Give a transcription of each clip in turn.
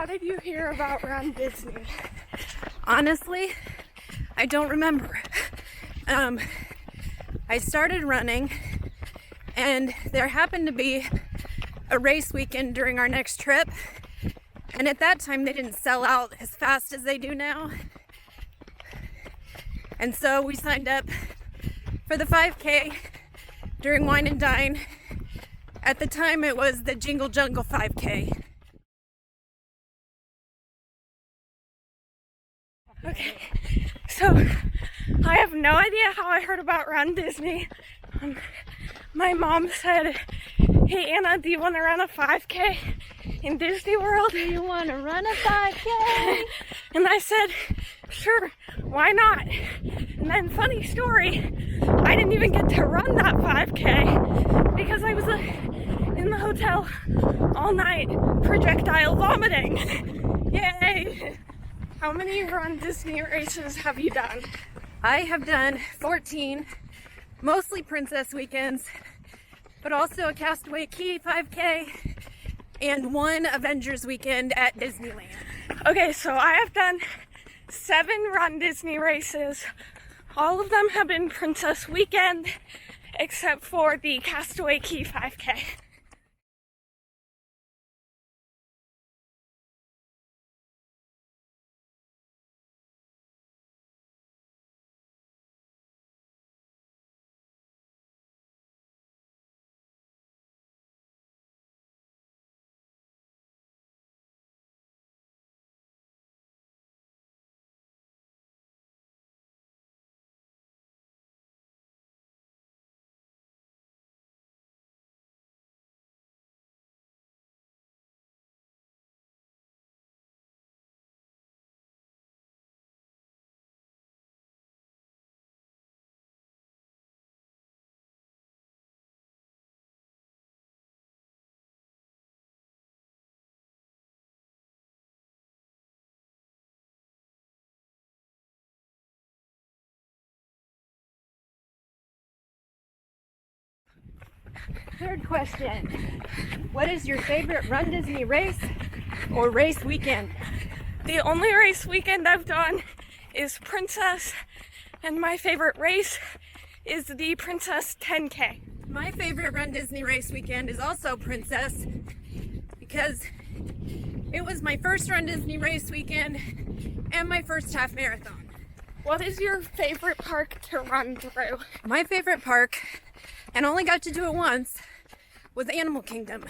how did you hear about runDisney? Honestly, I don't remember. I started running, and there happened to be a race weekend during our next trip, and at that time they didn't sell out as fast as they do now. And so we signed up for the 5K during Wine and Dine. At the time it was the Jingle Jungle 5K. Okay, so I have no idea how I heard about runDisney. My mom said, "Hey Anna, do you want to run a 5K in Disney World? Do you want to run a 5K? And I said, sure, why not? And then, funny story, I didn't even get to run that 5K because I was in the hotel all night projectile vomiting. Yay! How many runDisney races have you done? I have done 14, mostly princess weekends, but also a Castaway Cay 5K and one Avengers weekend at Disneyland. Okay, so I have done 7 runDisney races. All of them have been princess weekend, except for the Castaway Cay 5K. Third question, what is your favorite runDisney race or race weekend? The only race weekend I've done is Princess, and my favorite race is the Princess 10K. My favorite runDisney race weekend is also Princess because it was my first runDisney race weekend and my first half marathon. What is your favorite park to run through? My favorite park, and only got to do it once, was Animal Kingdom.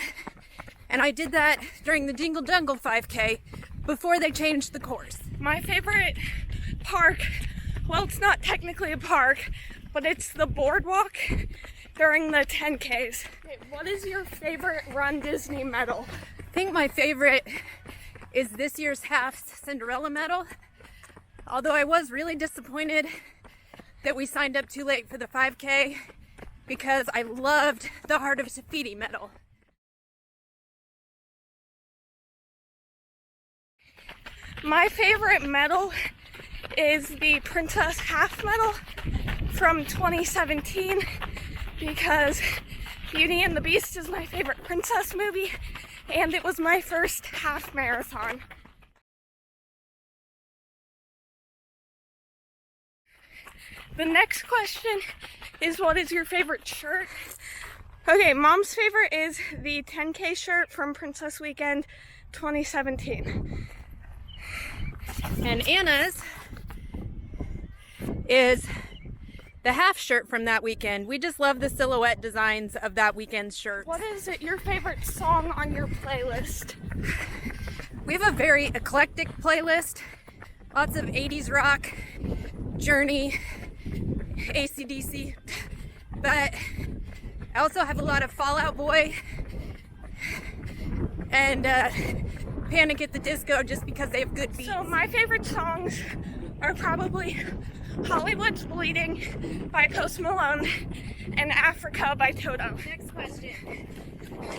And I did that during the Jingle Jungle 5K before they changed the course. My favorite park, well, it's not technically a park, but it's the boardwalk during the 10Ks. Okay, what is your favorite runDisney medal? I think my favorite is this year's half Cinderella medal. Although I was really disappointed that we signed up too late for the 5K because I loved the Heart of Tafiti medal. My favorite medal is the Princess Half medal from 2017 because Beauty and the Beast is my favorite princess movie and it was my first half marathon. The next question is, what is your favorite shirt? Okay, Mom's favorite is the 10K shirt from Princess Weekend 2017. And Anna's is the half shirt from that weekend. We just love the silhouette designs of that weekend's shirt. What is your favorite song on your playlist? We have a very eclectic playlist. Lots of 80s rock, Journey, AC/DC, but I also have a lot of Fall Out Boy and Panic at the Disco just because they have good beats. So my favorite songs are probably Hollywood's Bleeding by Post Malone and Africa by Toto. Next question.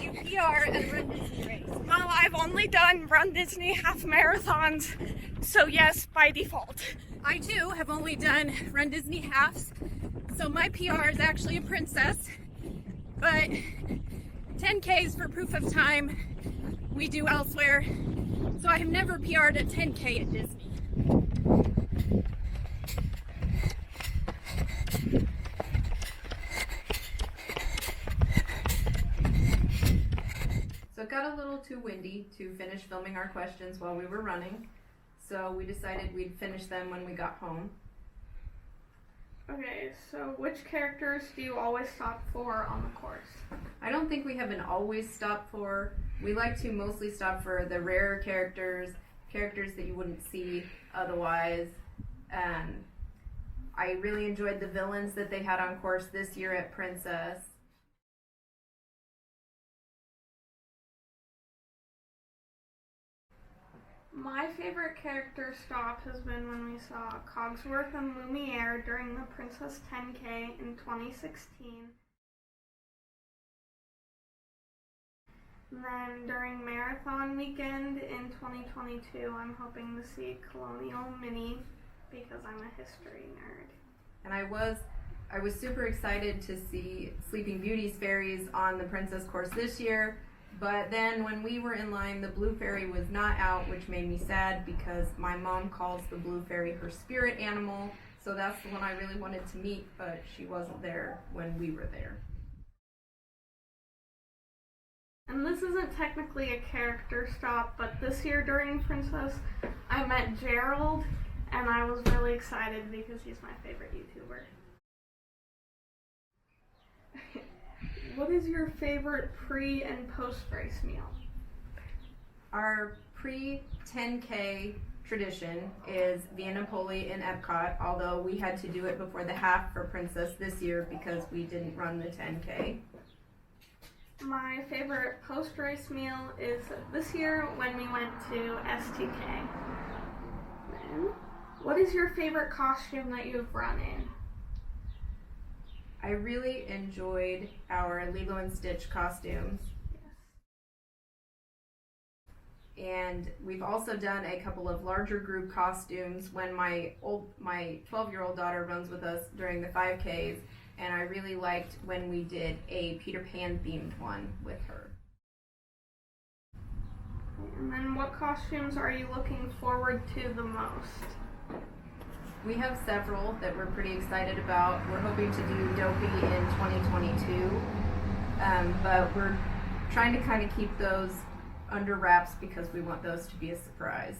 You PR at a runDisney race. Well, I've only done runDisney half marathons, so yes, by default. I too have only done runDisney halves, so my PR is actually a princess, but 10Ks for proof of time we do elsewhere. So I have never PR'd a 10K at Disney. So it got a little too windy to finish filming our questions while we were running, so we decided we'd finish them when we got home. Okay, so which characters do you always stop for on the course? I don't think we have an always stop for. We like to mostly stop for the rarer characters that you wouldn't see otherwise. I really enjoyed the villains that they had on course this year at Princess. My favorite character stop has been when we saw Cogsworth and Lumiere during the Princess 10K in 2016. And then during Marathon Weekend in 2022, I'm hoping to see Colonial Minnie because I'm a history nerd. And I was super excited to see Sleeping Beauty's fairies on the Princess course this year. But then when we were in line, the Blue Fairy was not out, which made me sad because my mom calls the Blue Fairy her spirit animal. So that's the one I really wanted to meet, but she wasn't there when we were there. And this isn't technically a character stop, but this year during Princess, I met Gerald, and I was really excited because he's my favorite YouTuber. What is your favorite pre- and post-race meal? Our pre-10K tradition is Vienna Poli in Epcot, although we had to do it before the half for Princess this year because we didn't run the 10K. My favorite post-race meal is this year when we went to STK. Then, what is your favorite costume that you've run in? I really enjoyed our Lilo and Stitch costumes. And we've also done a couple of larger group costumes when my 12-year-old daughter runs with us during the 5Ks, and I really liked when we did a Peter Pan themed one with her. And then what costumes are you looking forward to the most? We have several that we're pretty excited about. We're hoping to do Dopey in 2022, but we're trying to kind of keep those under wraps because we want those to be a surprise.